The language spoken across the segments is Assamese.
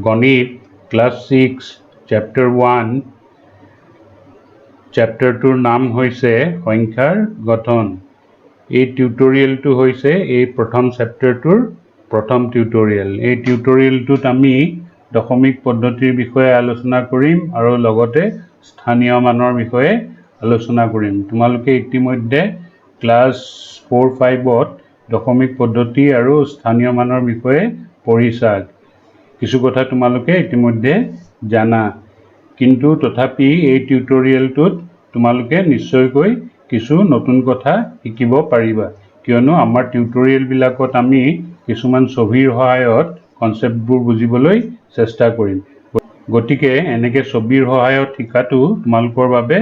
গণিত ক্লাছ 6 চেপ্টাৰ 1 চেপ্টাৰটোৰ নাম হৈছে সংখ্যাৰ গঠন। এই টিউটৰিয়েলটো হৈছে এই প্ৰথম চেপ্টাৰটোৰ প্ৰথম টিউটৰিয়েল। এই টিউটৰিয়েলটোত আমি দশমিক পদ্ধতিৰ বিষয়ে আলোচনা কৰিম আৰু লগতে স্থানীয় মানৰ বিষয়ে আলোচনা কৰিম। তোমালোকে ইতিমধ্যে ক্লাছ 4-5ত দশমিক পদ্ধতি আৰু স্থানীয় মানৰ বিষয়ে পঢ়িছা। কিছু কথা তোমালোকে ইতিমধ্যে জানা, কিন্তু তথাপি এই টিউটৰিয়েলটোত তোমালোকে নিশ্চয়কৈ কিছু নতুন কথা শিকিব পাৰিবা, কিয়নো আমাৰ টিউটৰিয়েলবিলাকত আমি কিছুমান ছবিৰ সহায়ত কনচেপ্টবোৰ বুজিবলৈ চেষ্টা কৰিম। গতিকে এনেকৈ ছবিৰ সহায়ত শিকাটো তোমালোকৰ বাবে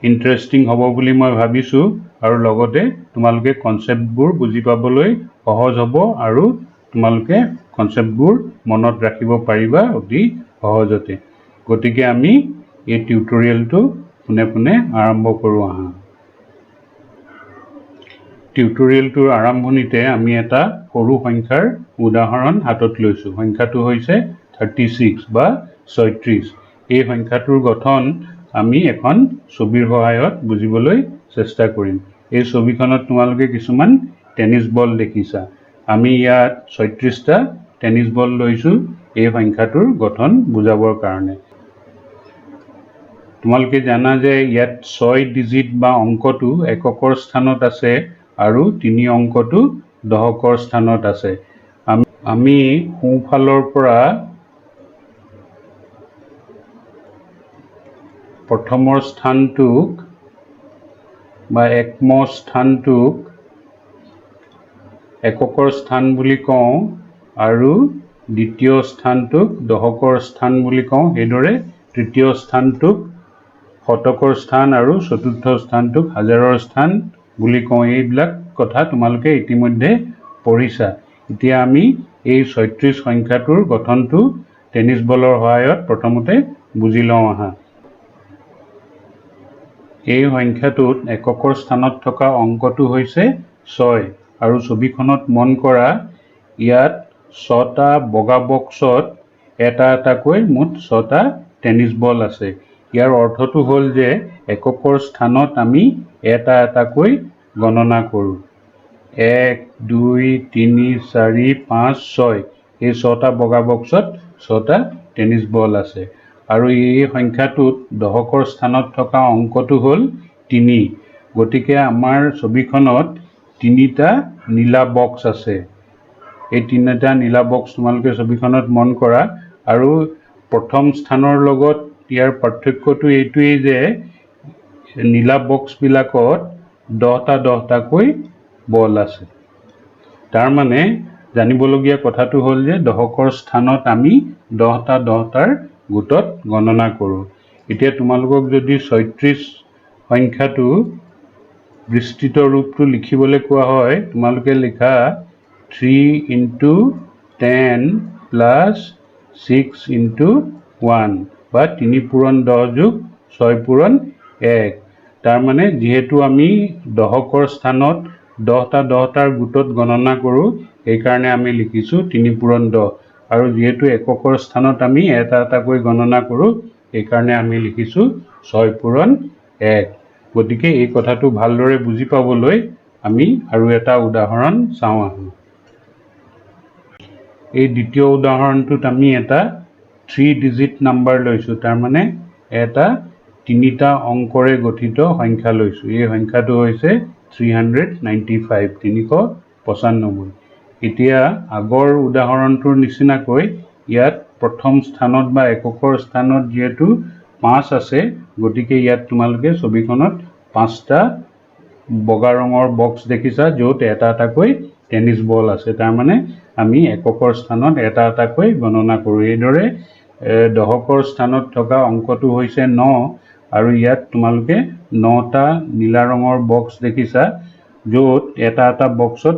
ইণ্টাৰেষ্টিং হ'ব বুলি মই ভাবিছোঁ, আৰু লগতে তোমালোকে কনচেপ্টবোৰ বুজি পাবলৈ সহজ হ'ব আৰু তোমালোকে কনচেপ্টবোৰ মনত ৰাখিব পাৰিবা অতি সহজতে। গতিকে আমি এই টিউটৰিয়েলটো পোনে পোনে আৰম্ভ কৰোঁ আহা। টিউটৰিয়েলটোৰ আৰম্ভণিতে আমি এটা সৰু সংখ্যাৰ উদাহৰণ হাতত লৈছোঁ। সংখ্যাটো হৈছে 36 বা 36। এই সংখ্যাটোৰ গঠন আমি এখন ছবিৰ সহায়ত বুজিবলৈ চেষ্টা কৰিম। এই ছবিখনত তোমালোকে কিছুমান টেনিছ বল দেখিছা। আমি ইয়াত 36টা টেনিছ বল লৈছোঁ এই সংখ্যাটোৰ গঠন বুজাবৰ কাৰণে। তোমালোকে জানা যে ইয়াত 6 ডিজিট বা অংকটো এককৰ স্থানত আছে আৰু 3 অংকটো দশকৰ স্থানত আছে। আমি সোঁফালৰ পৰা প্ৰথমৰ স্থানটোক বা একম স্থানটোক এককৰ স্থান বুলি কওঁ আৰু দ্বিতীয় স্থানটোক দশকৰ স্থান বুলি কওঁ। সেইদৰে তৃতীয় স্থানটোক শতকৰ স্থান আৰু চতুৰ্থ স্থানটোক হাজাৰৰ স্থান বুলি কওঁ। এইবিলাক কথা তোমালোকে ইতিমধ্যে পঢ়িছা। এতিয়া আমি এই 36 সংখ্যাটোৰ গঠনটো টেনিছ বলৰ সহায়ত প্ৰথমতে বুজি লওঁ আহা। এই সংখ্যাটোত এককৰ স্থানত থকা অংকটো হৈছে 6 আৰু ছবিখনত মন কৰা ইয়াত 6টা বগা বক্সত এটা এটাকৈ মুঠ 6টা টেনিছ বল আছে। ইয়াৰ অৰ্থটো হ'ল যে এককৰ স্থানত আমি এটা এটাকৈ গণনা কৰোঁ। 1 2 3 4 5 6 এই 6টা বগা বক্সত 6টা টেনিছ বল আছে। আৰু এই সংখ্যাটোত দশকৰ স্থানত থকা অংকটো হ'ল 3। গতিকে আমাৰ ছবিখনত 3টা নীলা বক্স আছে। এই 3টা নীলা বক্স তোমালোকে ছবিখনত মন কৰা। আৰু প্ৰথম স্থানৰ লগত ইয়াৰ পাৰ্থক্যটো এইটোৱেই যে নীলা বক্সবিলাকত 10টাকৈ বল আছে। তাৰ মানে জানিবলগীয়া কথাটো হ'ল যে দশকৰ স্থানত আমি 10টাৰ গোটত গণনা কৰোঁ। এতিয়া তোমালোকক যদি 36 সংখ্যাটো বিস্তৃত ৰূপটো লিখিবলৈ কোৱা হয়, তোমালোকে লিখা 3 × 10 + 6 × 1 বা 3 পূৰণ 10 যোগ 6 পূৰণ 1। তাৰ মানে যিহেতু আমি দশকৰ স্থানত 10টাৰ গোটত গণনা কৰোঁ, সেইকাৰণে আমি লিখিছোঁ 3 পূৰণ 10। আৰু যিহেতু এককৰ স্থানত আমি এটা এটাকৈ গণনা কৰোঁ, সেইকাৰণে আমি লিখিছোঁ 6 পূৰণ 1। গতিকে এই কথাটো ভালদৰে বুজি পাবলৈ আমি আৰু এটা উদাহৰণ চাওঁ আহা। এই দ্বিতীয় উদাহৰণটোত আমি এটা 3 ডিজিট নাম্বাৰ লৈছোঁ। তাৰমানে এটা 3টা অংকৰে গঠিত সংখ্যা লৈছোঁ। এই সংখ্যাটো হৈছে 395, 395। এতিয়া আগৰ উদাহৰণটোৰ নিচিনাকৈ ইয়াত প্ৰথম স্থানত বা এককৰ স্থানত যিহেতু 5 আছে, গতিকে ইয়াত তোমালোকে ছবিখনত 5টা বগা ৰঙৰ বক্স দেখিছা, য'ত এটা এটাকৈ টেনিছ বল আছে। তাৰমানে আমি এককৰ স্থানত এটা এটাকৈ গণনা কৰোঁ। এইদৰে দশকৰ স্থানত থকা অংকটো হৈছে 9 আৰু ইয়াত তোমালোকে 9টা নীলা ৰঙৰ বক্স দেখিছা, য'ত এটা এটা বক্সত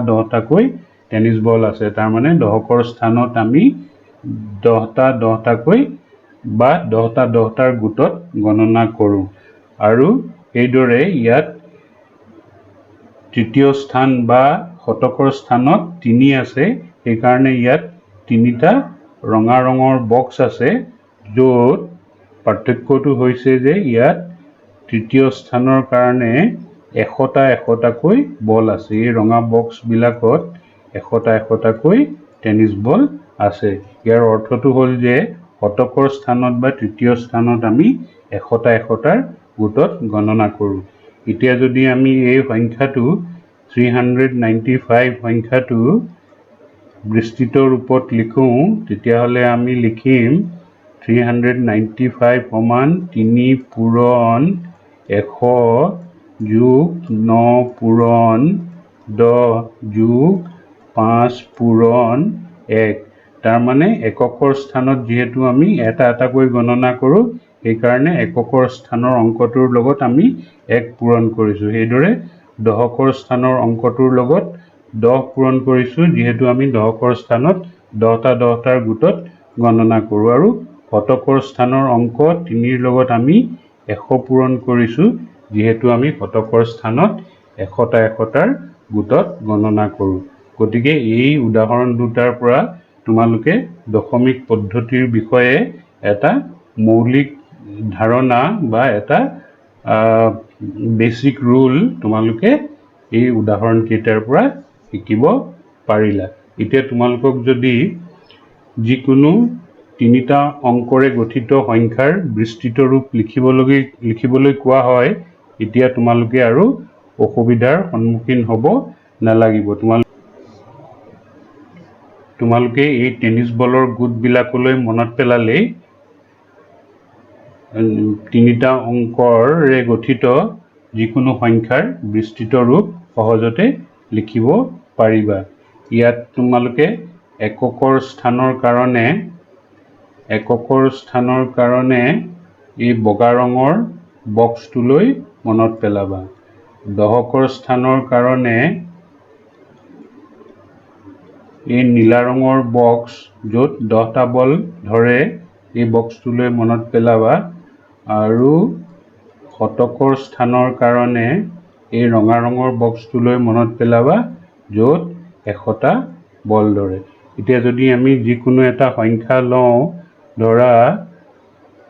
10টাকৈ টেনিছ বল আছে। তাৰমানে দশকৰ স্থানত আমি 10টাকৈ বা 10টাৰ গোটত গণনা কৰোঁ। আৰু এইদৰে ইয়াত তৃতীয় স্থান বা শতকৰ স্থানত 3 আছে, সেইকাৰণে ইয়াত 3টা ৰঙা ৰঙৰ বক্স আছে, য'ত পাৰ্থক্যটো হৈছে যে ইয়াত তৃতীয় স্থানৰ কাৰণে 100টাকৈ বল আছে। এই ৰঙা বক্সবিলাকত 100টাকৈ টেনিছ বল আছে। ইয়াৰ অৰ্থটো হ'ল যে শতকৰ স্থানত বা তৃতীয় স্থানত আমি 100টাৰ গোটত গণনা কৰোঁ। এতিয়া যদি আমি এই সংখ্যাটো 395 সংখ্যাটো বিস্তৃত ৰূপত লিখোঁ, তেতিয়াহ'লে আমি লিখিম 395 সমান 3 পূৰণ 100 যোগ 9 পূৰণ 10 যোগ 5 পূৰণ 1। তাৰমানে এককৰ স্থানত যিহেতু আমি এটাকৈ গণনা কৰোঁ, সেইকাৰণে এককৰ স্থানৰ অংকটোৰ লগত আমি 1 পূৰণ কৰিছোঁ। সেইদৰে দশকৰ স্থানৰ অংকটোৰ লগত 10 পূৰণ কৰিছোঁ, যিহেতু আমি দশকৰ স্থানত 10টাৰ গোটত গণনা কৰোঁ। আৰু শতকৰ স্থানৰ অংক 3ৰ লগত আমি 100 পূৰণ কৰিছোঁ, যিহেতু আমি শতকৰ স্থানত 100টাৰ গোটত গণনা কৰোঁ। গতিকে এই উদাহৰণ দুটাৰ পৰা তোমালোকে দশমিক পদ্ধতিৰ বিষয়ে এটা মৌলিক ধাৰণা বা এটা বেচিক ৰুল তোমালোকে এই উদাহৰণ কেইটাৰ পৰা শিকিব পাৰিলা। এতিয়া তোমালোকক যদি যিকোনো 3টা অংকৰে গঠিত সংখ্যাৰ বিস্তৃত ৰূপ লিখিবলৈ কোৱা হয়, এতিয়া তোমালোকে আৰু অসুবিধাৰ সন্মুখীন হ'ব নালাগিব। তোমালোকে এই টেনিছ বলৰ গোটবিলাকলৈ মনত পেলালেই 3টা অংকৰে গঠিত যিকোনো সংখ্যাৰ বিস্তৃত ৰূপ সহজতে লিখিব পাৰিবা। ইয়াত তোমালোকে এককৰ স্থানৰ কাৰণে এই বগা ৰঙৰ বক্সটোলৈ মনত পেলাবা। দশকৰ স্থানৰ কাৰণে এই নীলা ৰঙৰ বক্স, য'ত 10টা বল ধৰে, এই বক্সটোলৈ মনত পেলাবা। আৰু শতকৰ স্থানৰ কাৰণে এই ৰঙা ৰঙৰ বক্সটোলৈ মনত পেলাবা, য'ত 100টা বল ধৰে। এতিয়া যদি আমি যিকোনো এটা সংখ্যা লওঁ, ধৰা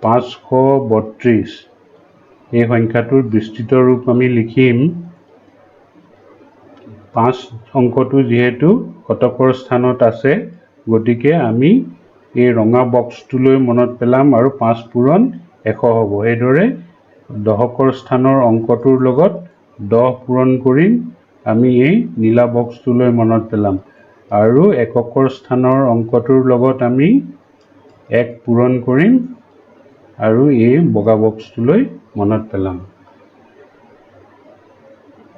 532, এই সংখ্যাটোৰ বিস্তৃত ৰূপ আমি লিখিম 5 অংকটো যিহেতু শতকৰ স্থানত আছে, গতিকে আমি এই ৰঙা বক্সটোলৈ মনত পেলাম আৰু 5 পূৰণ 100 হ'ব। সেইদৰে দশকৰ স্থানৰ অংকটোৰ লগত 10 পূৰণ কৰিম, আমি এই নীলা বক্সটোলৈ মনত পেলাম। আৰু এককৰ স্থানৰ অংকটোৰ লগত আমি 1 পূৰণ কৰিম আৰু এই বগা বক্সটোলৈ মনত পেলাম।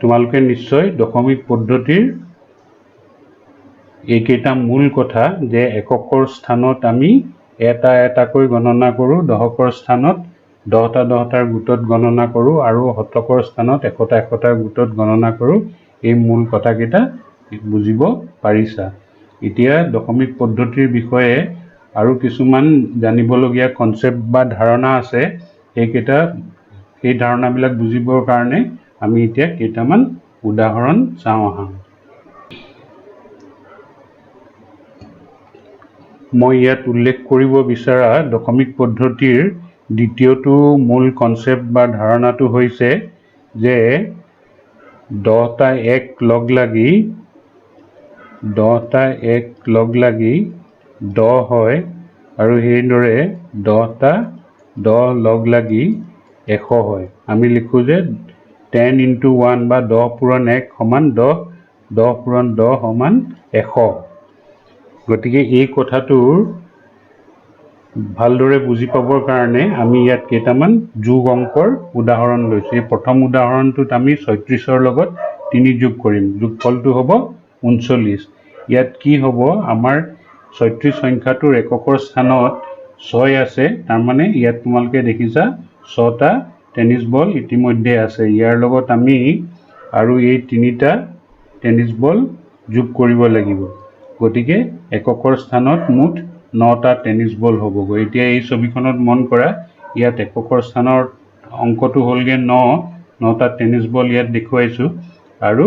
তোমালোকে নিশ্চয় দশমিক পদ্ধতিৰ এইকেইটা মূল কথা, যে এককৰ স্থানত আমি এটাকৈ গণনা কৰোঁ, দশকৰ স্থানত 10টাৰ গোটত গণনা কৰোঁ, আৰু শতকৰ স্থানত 100টাৰ গোটত গণনা কৰোঁ, এই মূল কথাকেইটা বুজিব পাৰিছা। এতিয়া দশমিক পদ্ধতিৰ বিষয়ে আৰু কিছুমান জানিবলগীয়া কনচেপ্ট বা ধাৰণা আছে। সেই ধাৰণাবিলাক বুজিবৰ কাৰণে আমি এতিয়া কেইটামান উদাহৰণ চাওঁ আহা। মই ইয়াত উল্লেখ কৰিব বিচৰা দশমিক পদ্ধতিৰ দ্বিতীয়টো মূল কনচেপ্ট বা ধাৰণাটো হৈছে যে 10টা এক লগ লাগি 10 হয়, আৰু সেইদৰে 10টা 10 লগ লাগি 100 হয়। আমি লিখোঁ যে 10 × 1 বা 10 পূৰণ 1 সমান 10, 10 পূৰণ 10 সমান 100। গতিকে এই কথাটোৰ ভালদৰে বুজি পাবৰ কাৰণে আমি ইয়াত কেইটামান যোগ অংকৰ উদাহৰণ লৈছোঁ। এই প্ৰথম উদাহৰণটোত আমি 36ৰ লগত 3 যোগ কৰিম, যোগফলটো হ'ব 39। ইয়াত কি হ'ব, আমাৰ 36 সংখ্যাটোৰ এককৰ স্থানত 6 আছে, তাৰমানে ইয়াত তোমালোকে দেখিছা 6টা টেনিছ বল ইতিমধ্যে আছে। ইয়াৰ লগত আমি আৰু এই 3টা টেনিছ বল যোগ কৰিব লাগিব। গতিকে এককৰ স্থানত মুঠ 9টা টেনিছ বল হ'বগৈ। এতিয়া এই ছবিখনত মন কৰা, ইয়াত এককৰ স্থানৰ অংকটো হ'লগৈ 9টা টেনিছ বল ইয়াত দেখুৱাইছোঁ, আৰু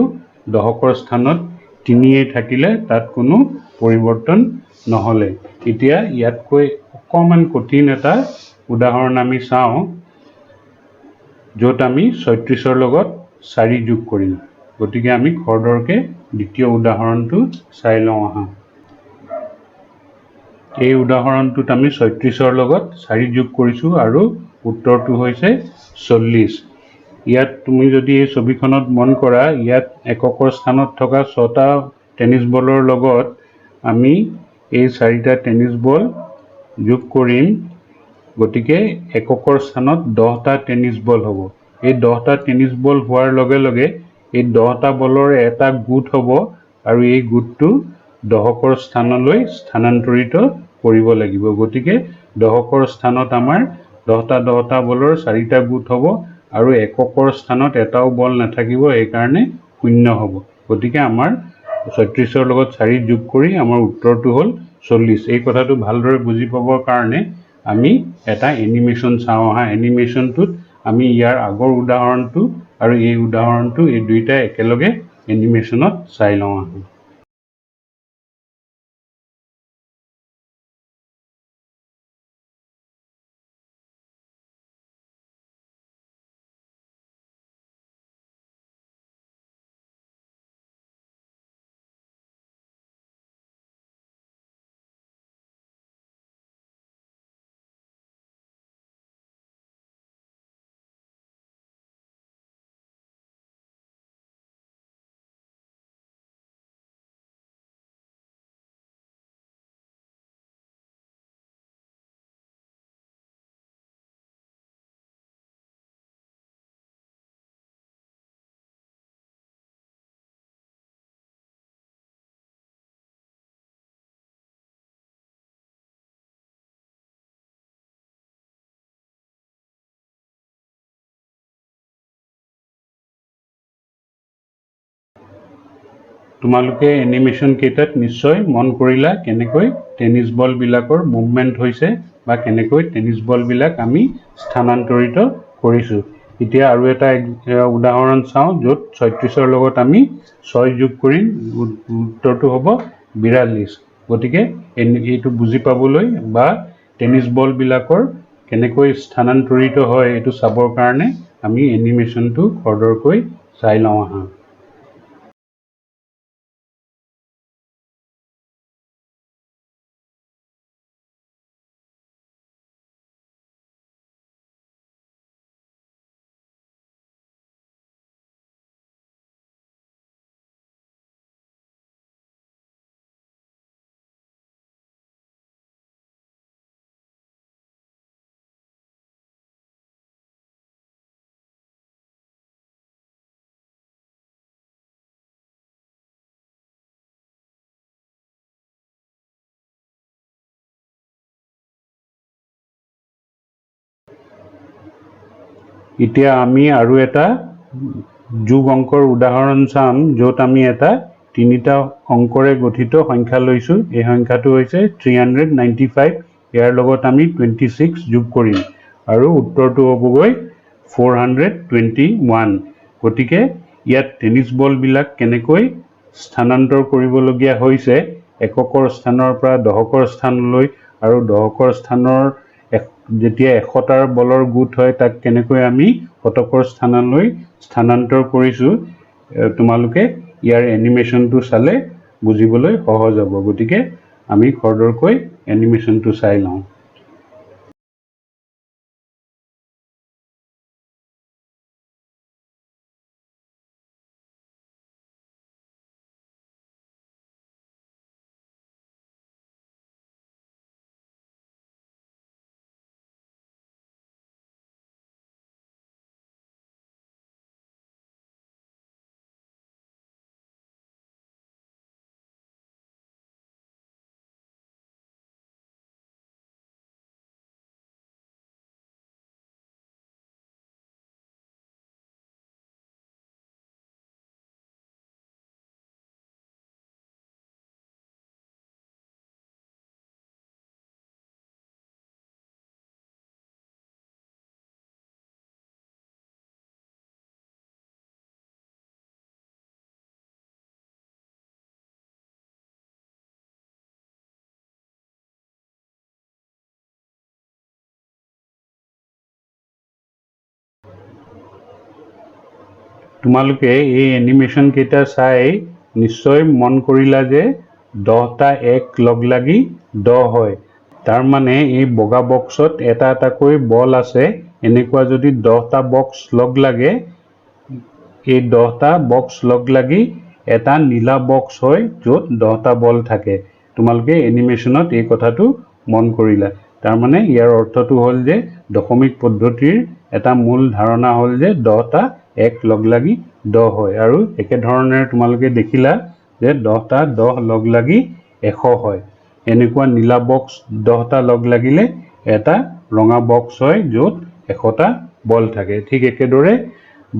দশকৰ স্থানত 3 থাকিলে তাত কোনো পৰিৱৰ্তন নহ'লে। এতিয়া ইয়াতকৈ অকণমান কঠিন এটা উদাহৰণ আমি চাওঁ, য'ত আমি 36ৰ লগত 4 যোগ কৰিম। গতিকে আমি খৰধৰকৈ দ্বিতীয় উদাহৰণটো চাই লওঁ আহা। এই উদাহৰণটোত আমি 36ৰ লগত 4 যোগ কৰিছোঁ আৰু উত্তৰটো হৈছে 40। ইয়াত তুমি যদি এই ছবিখনত মন কৰা, ইয়াত এককৰ স্থানত থকা 6টা টেনিছ বলৰ লগত আমি এই 4টা টেনিছ বল যোগ কৰিম। গতিকে এককৰ স্থানত 10টা টেনিছ বল হ'ব। এই 10টা টেনিছ বল হোৱাৰ লগে লগে এই 10টা বলৰ এটা গোট হ'ব আৰু এই গোটটো দহকৰ স্থানলৈ স্থানান্তৰিত কৰিব লাগিব। গতিকে দহকৰ স্থানত আমাৰ 10টা বলৰ 4টা গোট হ'ব আৰু এককৰ স্থানত এটাও বল নাথাকিব, সেইকাৰণে 0 হ'ব। গতিকে আমাৰ 36ৰ লগত 4 যোগ কৰি আমাৰ উত্তৰটো হ'ল 40। এই কথাটো ভালদৰে বুজি পাবৰ কাৰণে আমি এটা এনিমেশ্যন চাওঁ আহা। এনিমেশ্যনটোত আমি ইয়াৰ আগৰ উদাহৰণটো আৰু এই উদাহৰণটো এই দুইটা একেলগে এনিমেশ্যনত চাই লওঁ আহা। তোমালোকে এনিমেশ্যন কেইটাত নিশ্চয় মন কৰিলা কেনেকৈ টেনিছ বলবিলাকৰ মুভমেণ্ট হৈছে বা কেনেকৈ টেনিছ বলবিলাক আমি স্থানান্তৰিত কৰিছোঁ। এতিয়া আৰু এটা উদাহৰণ চাওঁ, য'ত 36ৰ লগত আমি 6 যোগ কৰিম, উত্তৰটো হ'ব 42। গতিকে এইটো বুজি পাবলৈ বা টেনিছ বলবিলাকৰ কেনেকৈ স্থানান্তৰিত হয় এইটো চাবৰ কাৰণে আমি এনিমেশ্যনটো খৰধৰকৈ চাই লওঁ আহা। এতিয়া আমি আৰু এটা যোগ অংকৰ উদাহৰণ চাম, য'ত আমি এটা 3টা অংকৰে গঠিত সংখ্যা লৈছোঁ। এই সংখ্যাটো হৈছে 395। ইয়াৰ লগত আমি 26 যোগ কৰিম আৰু উত্তৰটো হ'বগৈ 421। গতিকে ইয়াত টেনিছ বলবিলাক কেনেকৈ স্থানান্তৰ কৰিবলগীয়া হৈছে এককৰ স্থানৰ পৰা দহকৰ স্থানলৈ, আৰু দহকৰ স্থানৰ যেতিয়া 100টাৰ বলৰ গোট হয় তাক কেনেকৈ আমি শতকৰ স্থানলৈ স্থানান্তৰ কৰিছোঁ, তোমালোকে ইয়াৰ এনিমেশ্যনটো চালে বুজিবলৈ সহজ হ'ব। গতিকে আমি খৰধৰকৈ এনিমেশ্যনটো চাই লওঁ। তোমালোকে এই এনিমেশ্যন কেইটা চাই নিশ্চয় মন কৰিলা যে 10টা এক লগ লাগি 10 হয়। তাৰ মানে এই বগা বক্সত এটা এটাকৈ বল আছে, এনেকুৱা যদি 10টা বক্স লগ লাগে, এই 10টা বক্স লগ লাগি এটা নীলা বক্স হয় য'ত 10টা বল থাকে। তোমালোকে এনিমেশ্যনত এই কথাটো মন কৰিলা। তাৰ মানে ইয়াৰ অৰ্থটো হ'ল যে দশমিক পদ্ধতিৰ এটা মূল ধাৰণা হ'ল যে 10টা এক লগ লাগি 10 হয়, আৰু একেধৰণে তোমালোকে দেখিলা যে 10টা 10 লগ লাগি 100 হয়। এনেকুৱা নীলা বক্স 10টা লগ লাগিলে এটা ৰঙা বক্স হয় য'ত 100টা বল থাকে। ঠিক একেদৰে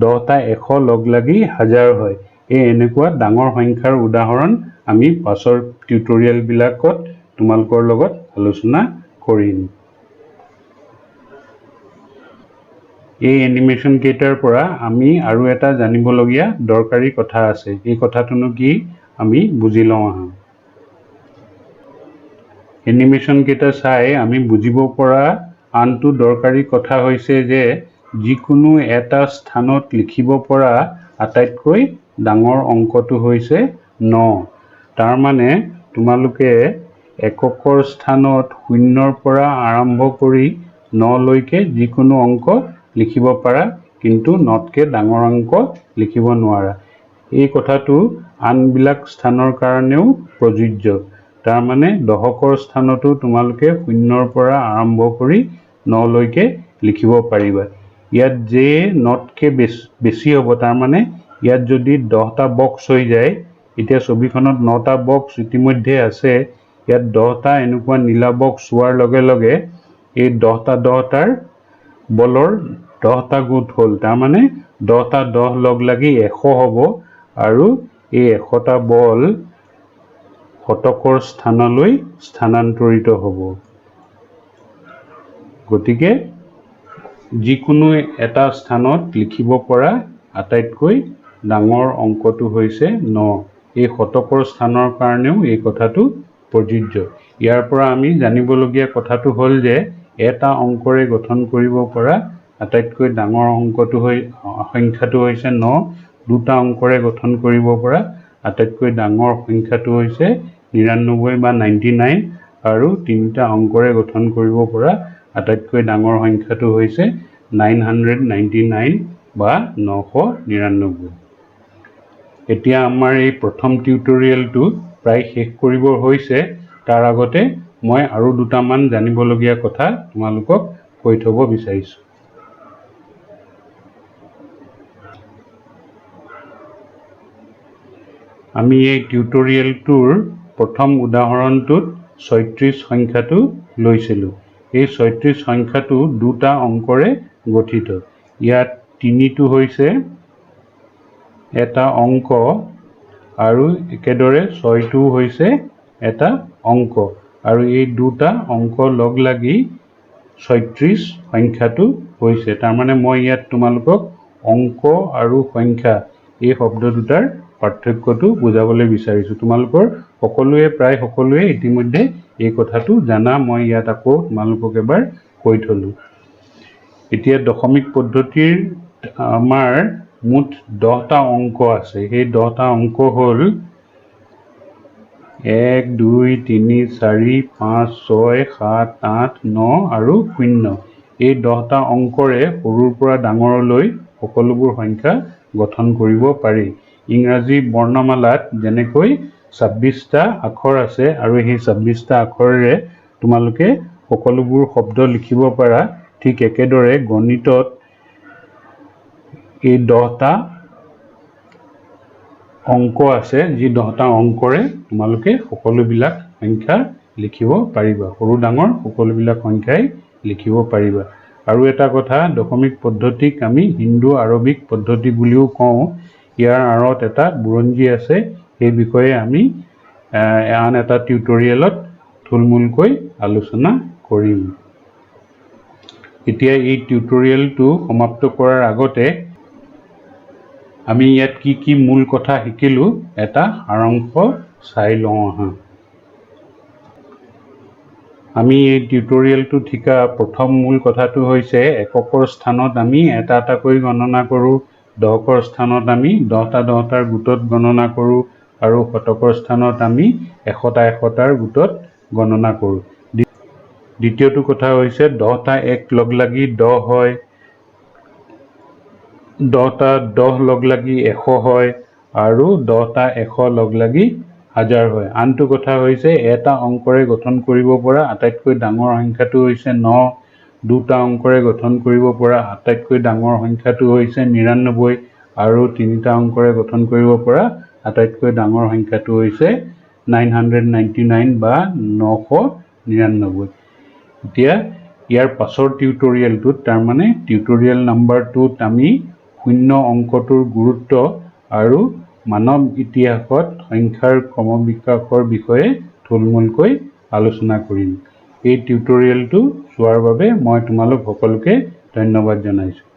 10টা 100 লগ লাগি 1000 হয়। এই এনেকুৱা ডাঙৰ সংখ্যাৰ উদাহৰণ আমি পাছৰ টিউটৰিয়েলবিলাকত তোমালোকৰ লগত আলোচনা কৰিম। এই এনিমেশ্যন কেইটাৰ পৰা আমি আৰু এটা জানিবলগীয়া দৰকাৰী কথা আছে। এই কথাটোনো কি আমি বুজি লওঁ আহা। এনিমেশ্যন কেইটা চাই আমি বুজিব পৰা আনটো দৰকাৰী কথা হৈছে যে যিকোনো এটা স্থানত লিখিব পৰা আটাইতকৈ ডাঙৰ অংকটো হৈছে 9। তাৰ মানে তোমালোকে এককৰ স্থানত 0ৰ পৰা আৰম্ভ কৰি 9লৈকে যিকোনো অংক লিখিব পাৰা, কিন্তু 9তকৈ ডাঙৰ অংক লিখিব নোৱাৰা। এই কথাটো আনবিলাক স্থানৰ কাৰণেও প্ৰযোজ্য। তাৰ মানে দশকৰ স্থানতো তোমালোকে 0ৰ পৰা আৰম্ভ কৰি 9লৈকে লিখিব পাৰিবা। ইয়াত যে 9তকৈ বেছি হ'ব, তাৰ মানে ইয়াত যদি 10টা বক্স হৈ যায়, এতিয়া ছবিখনত 9টা বক্স ইতিমধ্যে আছে, ইয়াত 10টা এনেকুৱা নীলা বক্স হোৱাৰ লগে লগে এই 10টা 10টাৰ বলৰ 10টা গোট হ'ল। তাৰ মানে 10টা 10 লগ লাগি 100 হ'ব, আৰু এই 100টা বল শতকৰ স্থানলৈ স্থানান্তৰিত হ'ব। গতিকে যিকোনো এটা স্থানত লিখিব পৰা আটাইতকৈ ডাঙৰ অংকটো হৈছে 9। এই শতকৰ স্থানৰ কাৰণেও এই কথাটো প্ৰযোজ্য। ইয়াৰ পৰা আমি জানিবলগীয়া কথাটো হ'ল যে এটা অংকৰে গঠন কৰিব পৰা আটাইতকৈ ডাঙৰ সংখ্যাটো হৈছে 9, দুটা অংকৰে গঠন কৰিব পৰা আটাইতকৈ ডাঙৰ সংখ্যাটো হৈছে 99 বা 99, আৰু তিনিটা অংকৰে গঠন কৰিব পৰা আটাইতকৈ ডাঙৰ সংখ্যাটো হৈছে 999 বা 999। এতিয়া আমাৰ এই প্ৰথম টিউটৰিয়েলটো প্ৰায় শেষ কৰিব হৈছে। তাৰ আগতে মই আৰু দুটামান জানিবলগীয়া কথা তোমালোকক কৈ থব বিচাৰিছোঁ। আমি এই টিউটৰিয়েলটোৰ প্ৰথম উদাহৰণটোত 36 সংখ্যাটো লৈছিলোঁ। এই 36 সংখ্যাটো দুটা অংকৰে গঠিত। ইয়াত 3টো হৈছে এটা অংক, আৰু একেদৰে 6টো হৈছে এটা অংক, আৰু এই দুটা অংক লগ লাগি 36 সংখ্যাটো হৈছে। তাৰমানে মই ইয়াত তোমালোকক অংক আৰু সংখ্যা এই শব্দ দুটাৰ পাৰ্থক্যটো বুজাবলৈ বিচাৰিছোঁ। তোমালোকৰ প্ৰায় সকলোৱে ইতিমধ্যে এই কথাটো জানা, মই ইয়াত আকৌ তোমালোকক এবাৰ কৈ থলোঁ। এতিয়া দশমিক পদ্ধতিৰ আমাৰ মুঠ 10টা অংক আছে। সেই 10টা অংক হ'ল 1, 2, 3, 4, 5, 6, 7, 8, 9 আৰু 0। এই 10টা অংকৰে সৰুৰ পৰা ডাঙৰলৈ সকলোবোৰ সংখ্যা গঠন কৰিব পাৰি। ইংৰাজী বৰ্ণমালাত যেনেকৈ 26টা আখৰ আছে, আৰু সেই 26টা আখৰেৰে তোমালোকে সকলোবোৰ শব্দ লিখিব পাৰা, ঠিক একেদৰে গণিতত এই 10টা অংক আছে, যি 10টা অংকৰে তোমালোকে সকলোবিলাক সংখ্যা লিখিব পাৰিবা। সৰু ডাঙৰ সকলোবিলাক সংখ্যাই লিখিব পাৰিবা। আৰু এটা কথা, দশমিক পদ্ধতিক আমি হিন্দু আৰবিক পদ্ধতি বুলিও কওঁ। ইয়াৰ আঁৰত এটা বুৰঞ্জী আছে, সেই বিষয়ে আমি আন এটা টিউটৰিয়েলত থুলমূলকৈ আলোচনা কৰিম। এতিয়া এই টিউটৰিয়েলটো সমাপ্ত কৰাৰ আগতে আমি ইয়াত কি কি মূল কথা শিকিলোঁ এটা সাৰাংশ চাই লওঁ আহা। আমি এই টিউটৰিয়েলটোত শিকা প্ৰথম মূল কথাটো হৈছে এককৰ স্থানত আমি এটা এটাকৈ গণনা কৰোঁ, দশকৰ স্থানত আমি 10টাৰ গোটত গণনা কৰোঁ আৰু শতকৰ স্থানত আমি 100টাৰ গোটত গণনা কৰোঁ। দ্বিতীয়টো কথা হৈছে 10টা 1 লগ লাগি 10 হয়, 10টা 10 লগ লাগি 100 হয় আৰু 10টা 100 লগ লাগি 1000 হয়। আনটো কথা হৈছে এটা অংকৰে গঠন কৰিব পৰা আটাইতকৈ ডাঙৰ সংখ্যাটো হৈছে 9, দুটা অংকৰে গঠন কৰিব পৰা আটাইতকৈ ডাঙৰ সংখ্যাটো হৈছে 99 আৰু তিনিটা অংকৰে গঠন কৰিব পৰা আটাইতকৈ ডাঙৰ সংখ্যাটো হৈছে 999 বা 999। এতিয়া ইয়াৰ পাছৰ টিউটৰিয়েলটোত তাৰমানে টিউটৰিয়েল নাম্বাৰ 2ত আমি 0 অংকটোৰ গুৰুত্ব আৰু মানৱ ইতিহাসত সংখ্যাৰ ক্ৰমবিকাশৰ বিষয়ে থুলমূলকৈ আলোচনা কৰিম। এই টিউটৰিয়েলটো চোৱাৰ বাবে মই তোমালোক সকলোকে ধন্যবাদ জনাইছোঁ।